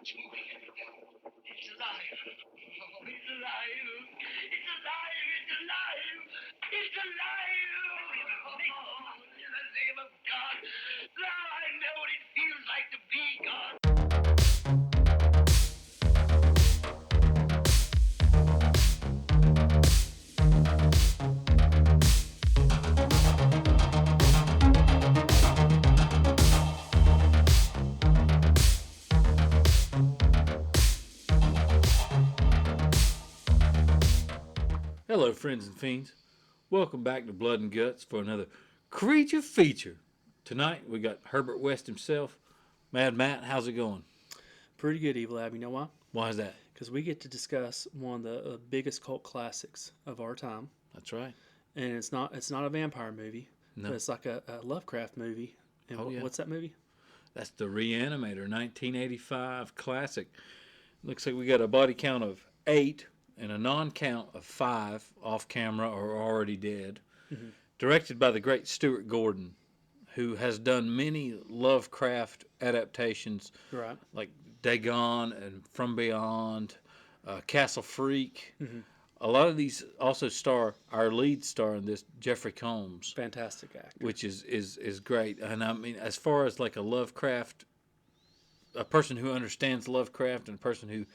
It's alive. Oh, it's alive. It's alive. It's alive. It's alive. Oh, in the name of God. Now I know what it feels like to be God. Hello, friends and fiends. Welcome back to Blood and Guts for another creature feature. Tonight we got Herbert West himself. Mad Matt, how's it going? Pretty good, Evil Ab. You know why? Why is that? Because we get to discuss one of the biggest cult classics of our time, That's right. and it's not a vampire movie, No. but it's like a Lovecraft movie. And Oh, yeah. what's that movie? That's the Reanimator 1985 classic. Looks like we got a body count of 8 and a non-count of 5 off camera or already dead. Mm-hmm. Directed by the great Stuart Gordon, who has done many Lovecraft adaptations Right. like Dagon and From Beyond, Castle Freak. Mm-hmm. A lot of these also star our lead star in this, Jeffrey Combs, Fantastic actor. which is great. And I mean, as far as like a person who understands Lovecraft and a person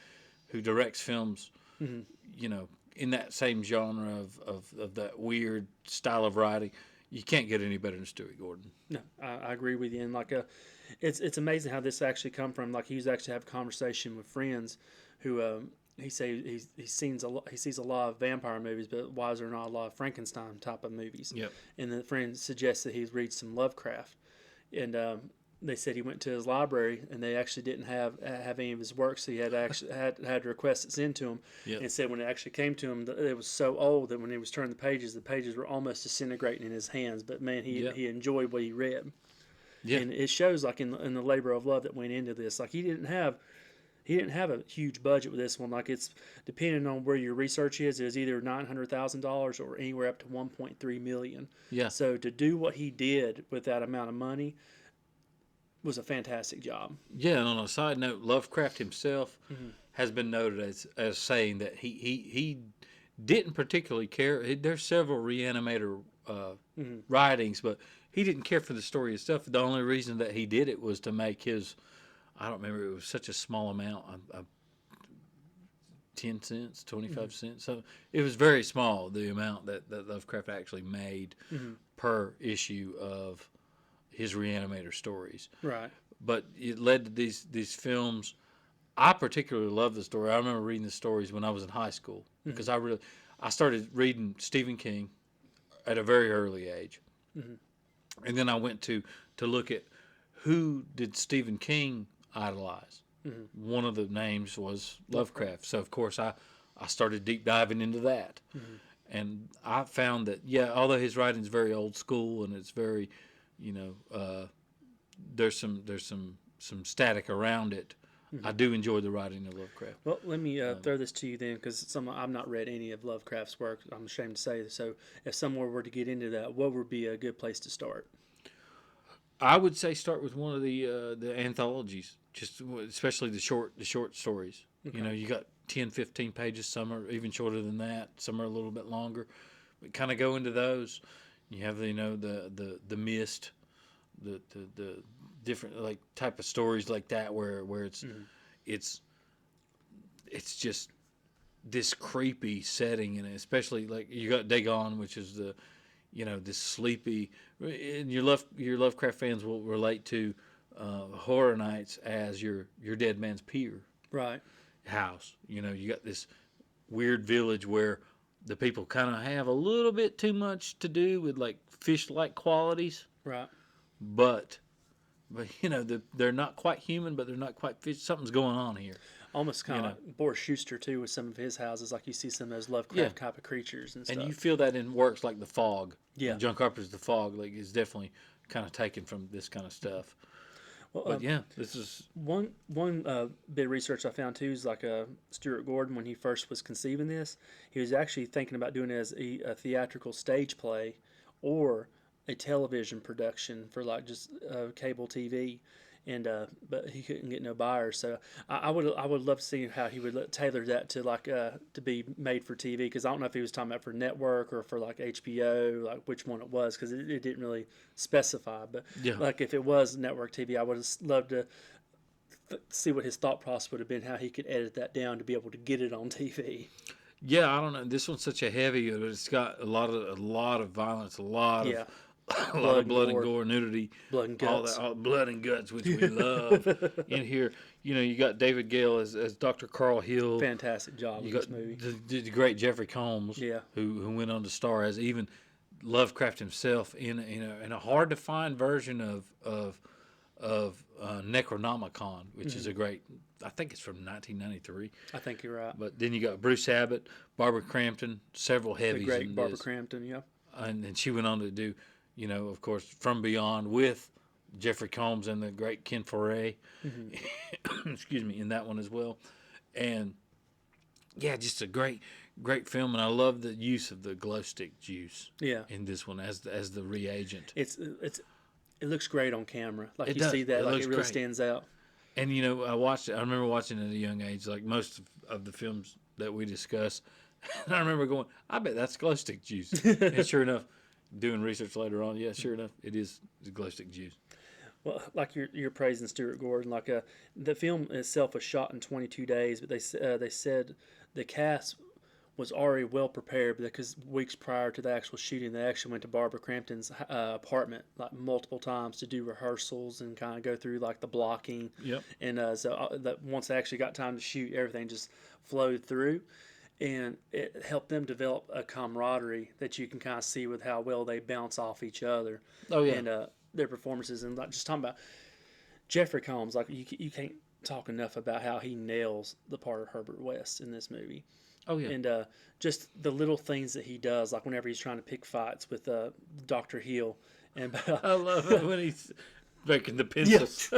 who directs films, Mm-hmm. you know, in that same genre of that weird style of writing, you can't get any better than Stuart Gordon. No, I agree with you. And it's amazing how this actually come from. Like he was actually having a conversation with friends who he say he sees a lot of vampire movies, but why is there not a lot of Frankenstein type of movies? Yep. And the friend suggested he read some Lovecraft, and they said he went to his library and they actually didn't have any of his work, so he had actually had to request it sent to him. Yep. And said when it actually came to him, that it was so old that when he was turning the pages were almost disintegrating in his hands. But man, he enjoyed what he read. Yeah. And it shows like in the labor of love that went into this. Like he didn't have a huge budget with this one. Like it's depending on where your research is, it was either $900,000 or anywhere up to 1.3 million. Yeah. So to do what he did with that amount of money was a fantastic job. Yeah, and on a side note, Lovecraft himself has been noted as saying that he didn't particularly care. There's several Reanimator writings, but he didn't care for the story itself. The only reason that he did it was to make his, I don't remember, it was such a small amount, 10 cents, 25 cents. So it was very small, the amount that Lovecraft actually made per issue of his Reanimator stories. Right. But it led to these films. I particularly love the story. I remember reading the stories when I was in high school because I started reading Stephen King at a very early age, and then I went to look at who did Stephen King idolize. One of the names was Lovecraft. So of course I started deep diving into that, and I found that although his writing is very old school and it's very, there's some static around it. I do enjoy the writing of Lovecraft. Well, let me throw this to you then, because I've not read any of Lovecraft's work. I'm ashamed to say. So, if someone were to get into that, what would be a good place to start? I would say start with one of the anthologies, just especially the short stories. Okay. You got 10, 15 pages. Some are even shorter than that. Some are a little bit longer. But kind of go into those. You have the Mist, the different like type of stories like that where it's just this creepy setting, and especially like you got Dagon, which is this sleepy, and your Lovecraft fans will relate to Horror Nights as your dead man's pier Right. house. You got this weird village where the people kind of have a little bit too much to do with like fish-like qualities, Right. but they're not quite human, but they're not quite fish. Something's going on here. Almost kind of like Boris Schuster too, with some of his houses. Like you see some of those Lovecraft type of creatures and stuff. And you feel that in works like The Fog. Yeah. John Carpenter's The Fog is definitely kind of taken from this kind of stuff. Well, But this is one bit of research I found too is like Stuart Gordon, when he first was conceiving this, he was actually thinking about doing it as a theatrical stage play or a television production for like just cable TV. and but he couldn't get no buyers. So I would love to see how he would tailor that to like to be made for TV, because I don't know if he was talking about for network or for like HBO, like which one it was, because it didn't really specify. But Yeah. like if it was network TV, I would have loved to see what his thought process would have been, how he could edit that down to be able to get it on TV. Yeah, I don't know. This one's such a heavy, but it's got a lot of violence, a lot Yeah, of a lot of blood and gore. gore, nudity, Blood and all guts. that, all blood and guts, which we love in here. You know, you got David Gale as Dr. Carl Hill. Fantastic job You in got this movie. the great Jeffrey Combs, Yeah. who went on to star as even Lovecraft himself in a hard to find version of Necronomicon, which is a great. I think it's from 1993. I think you're right. But then you got Bruce Abbott, Barbara Crampton, several The heavies great in Barbara this. Crampton, yeah. And she went on to do, you know, of course, From Beyond with Jeffrey Combs and the great Ken Foray. Excuse me, in that one as well. And yeah, just a great film, and I love the use of the glow stick juice Yeah. in this one as the reagent. It looks great on camera. Like It you does. see that, It like looks it really great. stands out. And you know, I remember watching it at a young age, like most of the films that we discuss. And I remember going, I bet that's glow stick juice. And sure enough, doing research later on, yeah, sure enough, it is glow stick juice. Well, like you're praising Stuart Gordon, like the film itself was shot in 22 days, but they said the cast was already well prepared, because weeks prior to the actual shooting, they actually went to Barbara Crampton's apartment like multiple times to do rehearsals and kind of go through like the blocking. Yep. And so that once they actually got time to shoot, everything just flowed through, and it helped them develop a camaraderie that you can kind of see with how well they bounce off each other. Oh yeah. And their performances, and like just talking about Jeffrey Combs, like you can't talk enough about how he nails the part of Herbert West in this movie. Oh yeah. And just the little things that he does, like whenever he's trying to pick fights with Dr. Hill, and I love it when he's making the pencils.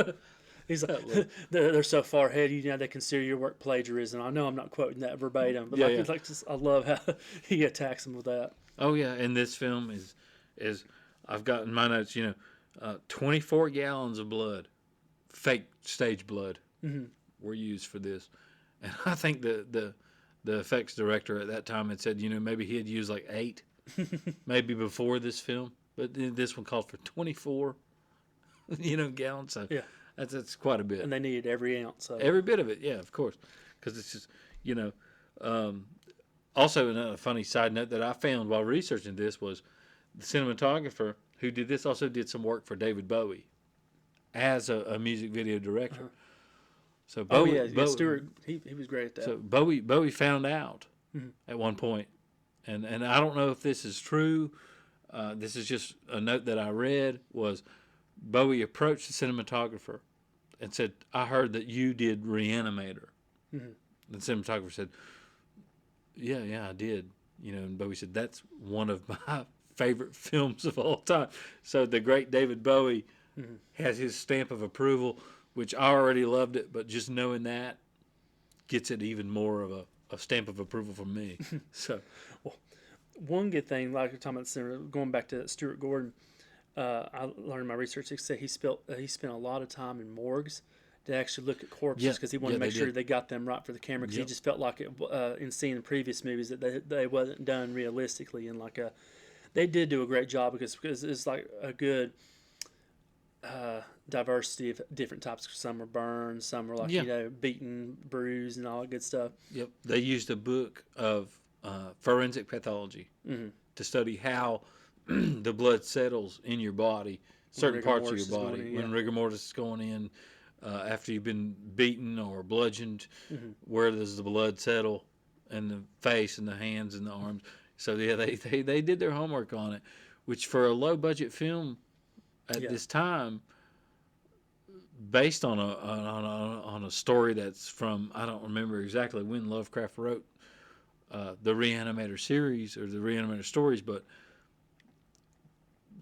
he's like, they're so far ahead, you know, they consider your work plagiarism. I know I'm not quoting that verbatim, but Yeah, like, yeah. It's like just, I love how he attacks him with that. Oh yeah, and this film is I've got in my notes, you know, 24 gallons of blood, fake stage blood, were used for this, and I think the effects director at that time had said, you know, maybe he had used like 8, maybe before this film, but this one called for 24, you know, gallons. So Yeah. that's quite a bit. And they needed every ounce of it. Every bit of it, yeah, of course, because it's just, you know. Also, another funny side note that I found while researching this was the cinematographer who did this also did some work for David Bowie as a music video director. So Bowie, Stewart, he was great at that. So Bowie found out at one point, and I don't know if this is true. This is just a note that I read. Was Bowie approached the cinematographer and said, "I heard that you did Reanimator." The cinematographer said, "Yeah, I did." You know, and Bowie said, "That's one of my favorite films of all time." So the great David Bowie has his stamp of approval, which I already loved it, but just knowing that gets it even more of a stamp of approval from me. So, One good thing, like you're talking about, going back to Stuart Gordon, I learned in my research, they say he spent a lot of time in morgues to actually look at corpses, because he wanted to make sure they got them right for the camera, because he just felt like it, in seeing the previous movies, that they wasn't done realistically, and like they did do a great job, because it's like a good diversity of different types. Some were burned, some were like, you know, beaten, bruised, and all that good stuff. Yep, they used a book of forensic pathology to study how the blood settles in your body, certain parts of your body, when rigor mortis is going in, after you've been beaten or bludgeoned, where does the blood settle in the face and the hands and the arms. So yeah, they did their homework on it, which for a low budget film at this time, based on a story that's from, I don't remember exactly when Lovecraft wrote the Reanimator series or the Reanimator stories, but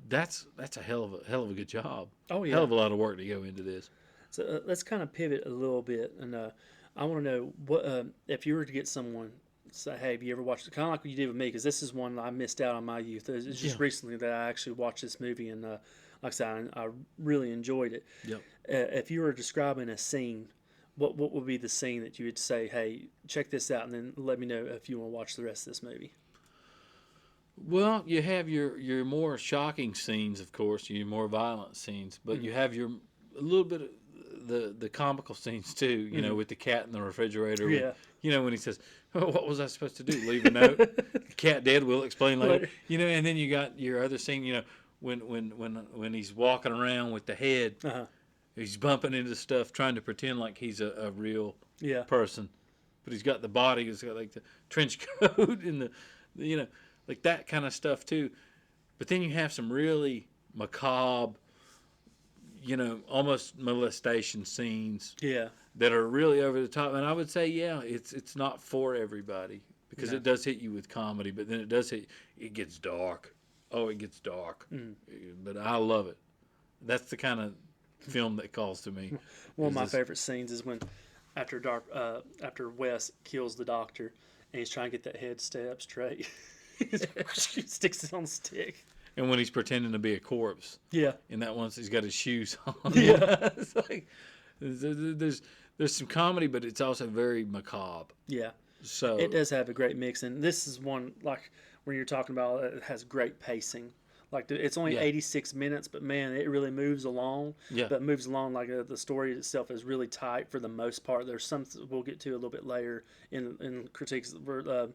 that's a hell of a good job. Oh yeah, hell of a lot of work to go into this. So let's kind of pivot a little bit, and I want to know what if you were to get someone say, "Hey, have you ever watched it?" Kind of like what you did with me, because this is one I missed out on my youth. It's just recently that I actually watched this movie, and like I said, I really enjoyed it. Yep. If you were describing a scene, what would be the scene that you would say, hey, check this out, and then let me know if you want to watch the rest of this movie? Well, you have your more shocking scenes, of course, your more violent scenes, but you have your a little bit of the comical scenes too. You know, with the cat in the refrigerator. Yeah. You know, when he says, "Oh, what was I supposed to do? Leave a note? The cat dead. We'll explain later." Later. You know, and then you got your other scene. You know, when he's walking around with the head, Uh-huh. he's bumping into stuff, trying to pretend like he's a real Yeah. person, but he's got the body. He's got like the trench coat and you know, like that kind of stuff too. But then you have some really macabre, you know, almost molestation scenes Yeah. that are really over the top. And I would say, yeah, it's not for everybody because No. it does hit you with comedy, but then it gets dark. Oh, it gets dark. But I love it. That's the kind of film that calls to me. One of Is my this- favorite scenes is when after Wes kills the doctor and he's trying to get that head stay up straight. He sticks it on the stick. And when he's pretending to be a corpse, Yeah. and that once he's got his shoes on. Yeah. It's like there's some comedy, but it's also very macabre. Yeah. So It does have a great mix, and this is one like when you're talking about it has great pacing. Like it's only Yeah. 86 minutes, but man, it really moves along. Yeah. But moves along like the story itself is really tight for the most part. There's some we'll get to a little bit later in critiques where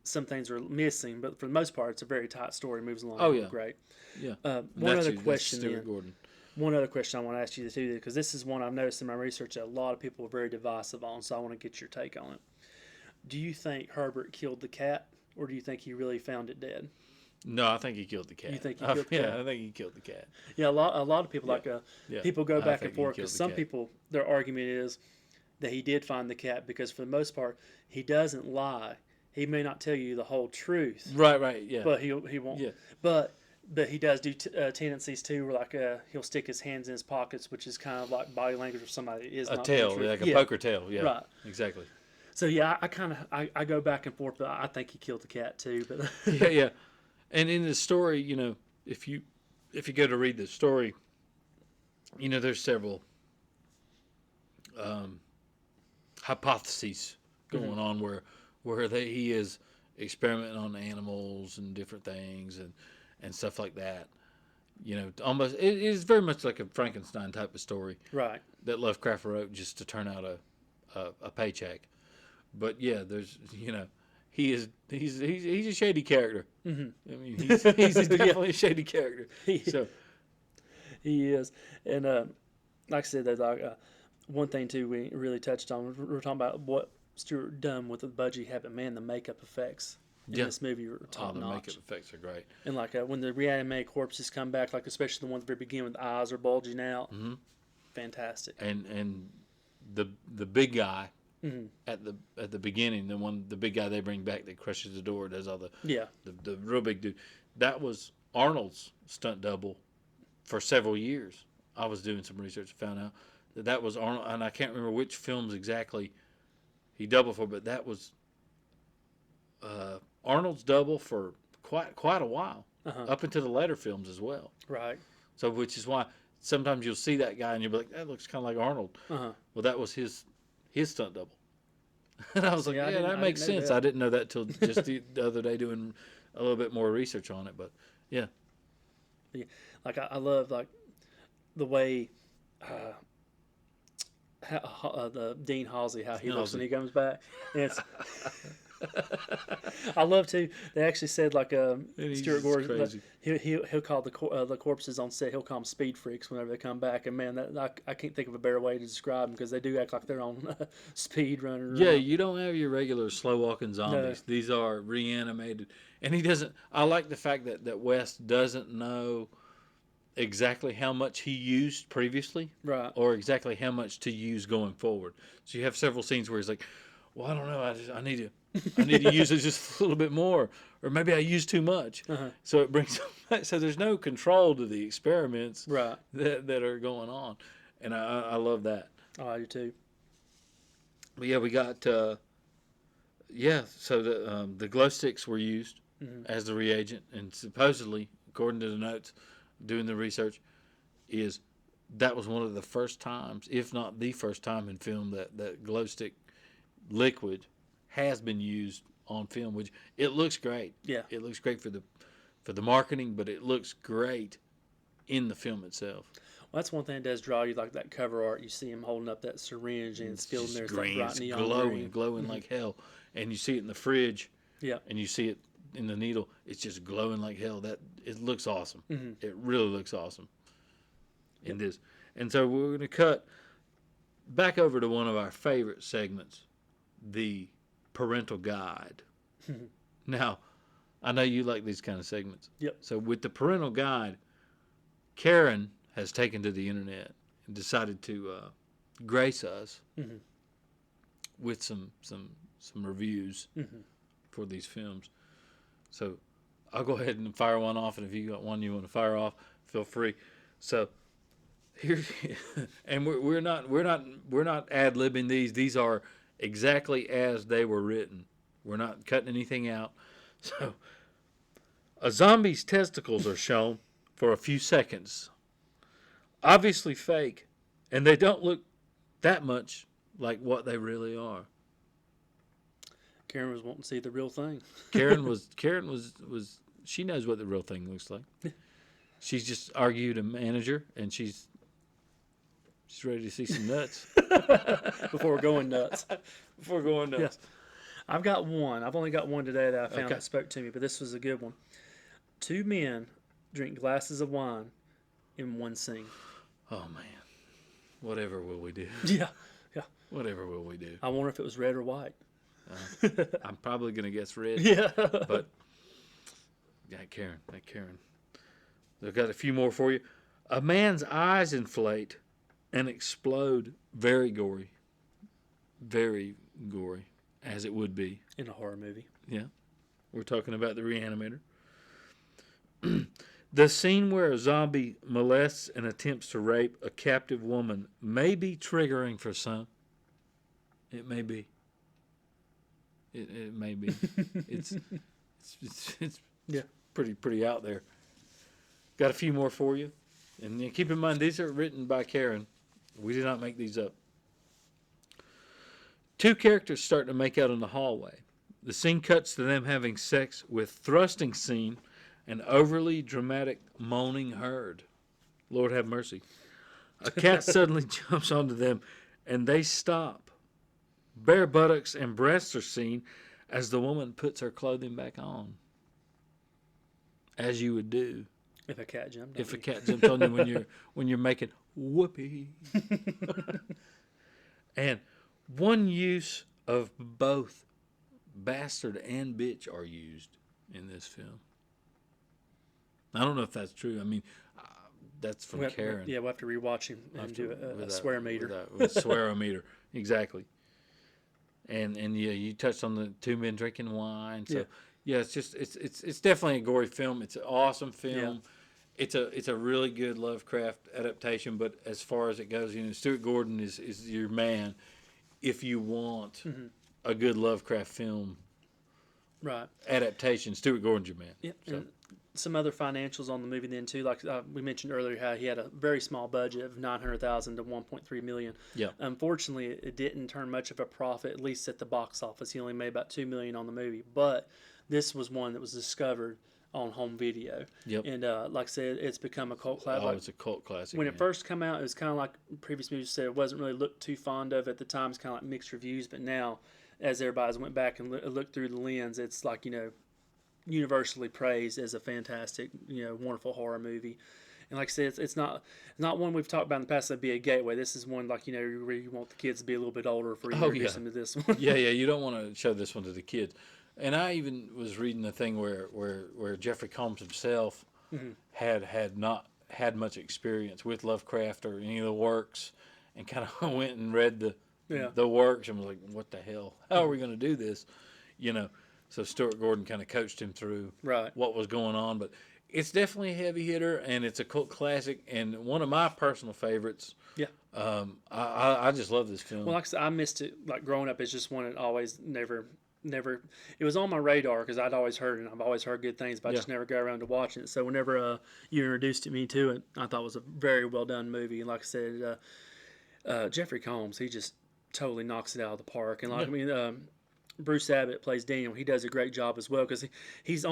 some things are missing, but for the most part, it's a very tight story. Moves along. Oh, yeah. Great. Yeah. One other that's question. Stuart Then. Gordon. One other question I want to ask you too, because this is one I've noticed in my research that a lot of people are very divisive on. So I want to get your take on it. Do you think Herbert killed the cat, or do you think he really found it dead? No, I think he killed the cat. You think he killed the yeah, cat? I think he killed the cat. Yeah, a lot of people Yeah. people go I back think and he forth killed because the some cat. people their argument is that he did find the cat because for the most part he doesn't lie. He may not tell you the whole truth, Right. Yeah. but he won't. Yeah. But he does do tendencies too, where like he'll stick his hands in his pockets, which is kind of like body language of somebody that is a not tail, being true. like a Yeah. poker tail. Yeah. Right. Exactly. So yeah, I go back and forth, but I think he killed the cat too. But Yeah. And in the story, you know, if you go to read the story, you know, there's several hypotheses going on where he is experimenting on animals and different things and stuff like that. You know, almost it is very much like a Frankenstein type of story right, that Lovecraft wrote just to turn out a paycheck. But yeah, there's he's a shady character. I mean, he's definitely a shady character. So he is. And like I said, there's one thing too we really touched on. We were talking about what Stuart done with the budget he had, but man, the makeup effects in Yeah. this movie were top the notch. makeup effects are great. And like when the reanimated corpses come back, like especially the ones at the very beginning with the eyes are bulging out, fantastic. And the big guy at the beginning, the big guy they bring back that crushes the door, does all Yeah, the real big dude. That was Arnold's stunt double for several years. I was doing some research and found out that was Arnold, and I can't remember which films exactly he doubled for, but that was Arnold's double for quite a while, up into the later films as well. right. So, which is why sometimes you'll see that guy and you'll be like, that looks kind of like Arnold. Well, that was his stunt double. And I was like, Yeah, yeah, that makes didn't know sense. that. I didn't know that till just the other day doing a little bit more research on it. But yeah, Like I love like the way the Dean Halsey how he looks when Halsey. he comes back. And it's I love too. They actually said like he's Stuart Gordon. crazy. He'll call the corpses on set. He'll call them speed freaks whenever they come back. And man, I can't think of a better way to describe them because they do act like they're on speed running around. Yeah, you don't have your regular slow walking zombies. No. These are reanimated, and he doesn't. I like the fact that West doesn't know exactly how much he used previously, Right. or exactly how much to use going forward. So you have several scenes where he's like, "Well, I don't know. I need to use it just a little bit more, or maybe I used too much." So it brings. So there's no control to the experiments Right. that are going on, and I love that. Oh, I do too. But yeah, we got so the glow sticks were used as the reagent, and supposedly, according to the notes, doing the research, is that was one of the first times, if not the first time in film, that glow stick liquid has been used on film, which it looks great. Yeah. It looks great for the marketing, but it looks great in the film itself. Well, that's one thing that does draw you, like that cover art. You see him holding up that syringe, and it's filled in there. It's like green, bright it's neon glowing green. like hell, and you see it in the fridge. Yeah. And you see it in the needle. It's just glowing like hell. That it looks awesome. Mm-hmm. It really looks awesome. In this, and so we're going to cut back over to one of our favorite segments, the parental guide. Now, I know you like these kind of segments. Yep. So with the parental guide, Karen has taken to the internet and decided to grace us with some reviews for these films. So I'll go ahead and fire one off, and if you got one you want to fire off, feel free. So here, and we're not ad-libbing these. These are exactly as they were written. We're not cutting anything out. So a zombie's testicles are shown for a few seconds. Obviously fake, and they don't look that much like what they really are. Karen was wanting to see the real thing. Karen was she knows what the real thing looks like. She's just argued a manager, and she's ready to see some nuts. Before going nuts. Before going nuts. Yes. I've got one. I've only got one today that I found Okay. that spoke to me, but this was a good one. 2 men drink glasses of wine in one scene. Oh man, whatever will we do? Yeah. Whatever will we do? I wonder if it was red or white. I'm probably gonna guess red. Yeah. But that Karen. I've got a few more for you. A man's eyes inflate and explode. Very gory, as it would be. In a horror movie. Yeah, we're talking about the Reanimator. The scene where a zombie molests and attempts to rape a captive woman may be triggering for some. It may be. It may be. It's Yeah. pretty out there. Got a few more for you, and keep in mind these are written by Karen. We did not make these up. 2 characters start to make out in the hallway. The scene cuts to them having sex with thrusting scene and overly dramatic moaning heard. Lord have mercy. A cat suddenly jumps onto them, and they stop. Bare buttocks and breasts are seen as the woman puts her clothing back on. As you would do If a cat jumped on if a you. cat jumps on you when you're making whoopee. And one use of both bastard and bitch are used in this film. I don't know if that's true. I mean, that's from Karen. Yeah, we'll have to rewatch him and do a swear meter. With swear-o-meter, exactly. And yeah, you touched on the 2 men drinking wine. So yeah, it's definitely a gory film. It's an awesome film. Yeah. It's a really good Lovecraft adaptation. But as far as it goes, Stuart Gordon is your man if you want a good Lovecraft film. Right. Adaptation. Stuart Gordon's your man. Yep. So. And some other financials on the movie then too, like we mentioned earlier, how he had a very small budget of $900,000 to $1.3 million. Yeah. Unfortunately, it didn't turn much of a profit, at least at the box office. He only made about $2 million on the movie, but this was one that was discovered on home video. Yep. And like I said, it's become a cult classic. Oh, it's a cult classic. When it first came out, it was kind of like previous movies said, it wasn't really looked too fond of at the time. It's kind of like mixed reviews, but now, as everybody's went back and looked through the lens, it's like, universally praised as a fantastic, wonderful horror movie. And like I said, it's not one we've talked about in the past that'd be a gateway. This is one like, where you want the kids to be a little bit older for you to introduce them to this one. yeah, you don't want to show this one to the kids. And I even was reading the thing where Jeffrey Combs himself had not had much experience with Lovecraft or any of the works, and kind of went and read the works and was like, what the hell? How are we going to do this? So Stuart Gordon kind of coached him through what was going on. But it's definitely a heavy hitter, and it's a cult classic, and one of my personal favorites. Yeah. I just love this film. Well, like I said, I missed it. Like growing up, it's just one that always never never. It was on my radar because I'd always heard it. And I've always heard good things, but I Yeah. just never got around to watching it. So whenever you introduced me to it, I thought it was a very well done movie. And like I said, Jeffrey Combs, he just totally knocks it out of the park. And like Yeah. I mean, Bruce Abbott plays Daniel. He does a great job as well because he's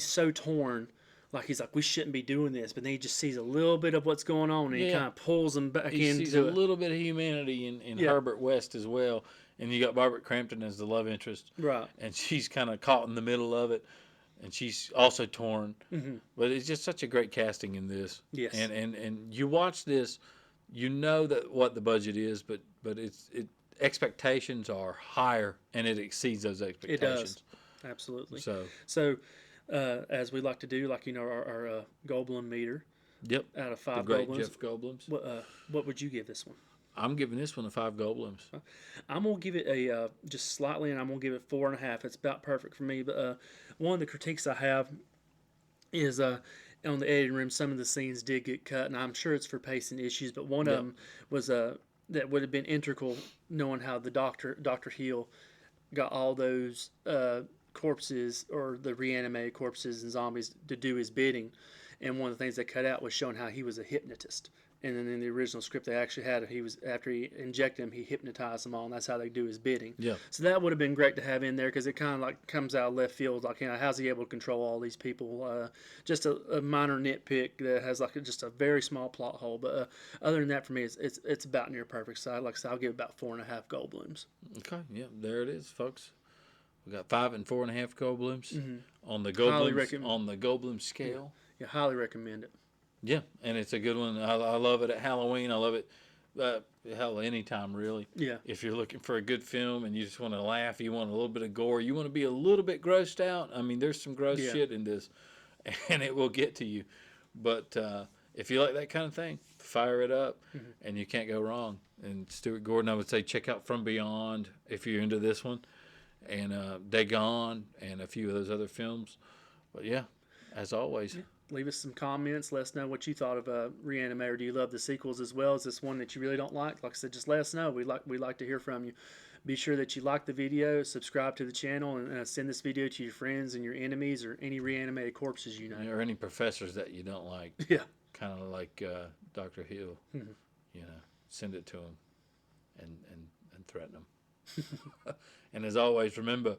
so torn. Like he's like, we shouldn't be doing this, but then he just sees a little bit of what's going on, and he Yeah. kind of pulls him back He sees a into it. little bit of humanity in Yeah. Herbert West as well, and you got Barbara Crampton as the love interest, Right. and she's kind of caught in the middle of it, and she's also torn. Mm-hmm. But it's just such a great casting in this. Yes. And you watch this, you know that what the budget is, but expectations are higher, and it exceeds those It expectations. does. Absolutely. So, As we like to do, like our Goldblum meter yep, out of the 5 great Goldblums. Jeff Goldblums. What would you give this one? I'm giving this one a 5 Goldblums. I'm gonna give it a just slightly, and I'm gonna give it 4.5. It's about perfect for me. But one of the critiques I have is on the editing room, some of the scenes did get cut, and I'm sure it's for pacing issues. But one of them was that would have been integral, knowing how the Dr. Hill got all those corpses or the reanimated corpses and zombies to do his bidding. And one of the things they cut out was showing how he was a hypnotist. And then in the original script, they actually had he was, after he injected them, he hypnotized them all, and that's how they do his bidding. Yeah. So that would have been great to have in there because it kind of like comes out of left field. Like, how's he able to control all these people? Just a minor nitpick that has like just a very small plot hole. But other than that, for me, it's about near perfect. So like I said, I'll give it about 4.5 Goldblums. Okay, yeah, there it is, folks. We got 5 and 4.5 Goldblums on the Highly Goldblums recommend- on the Goldblum scale. Yeah, highly recommend it. Yeah, and it's a good one. I love it at Halloween. I love it, hell, anytime really. Yeah. If you're looking for a good film and you just want to laugh, you want a little bit of gore, you want to be a little bit grossed out. I mean, there's some gross shit in this, and it will get to you. But if you like that kind of thing, fire it up, and you can't go wrong. And Stuart Gordon, I would say check out From Beyond if you're into this one, and Dagon, and a few of those other films. But yeah, as always. Leave us some comments. Let us know what you thought of Reanimator. Do you love the sequels as well? Is this one that you really don't like? Like I said, just let us know. We like to hear from you. Be sure that you like the video, subscribe to the channel, and send this video to your friends and your enemies or any reanimated corpses you know. Or any professors that you don't like. Yeah. Kind of like Dr. Hill. You know, send it to them and threaten them. And as always, remember.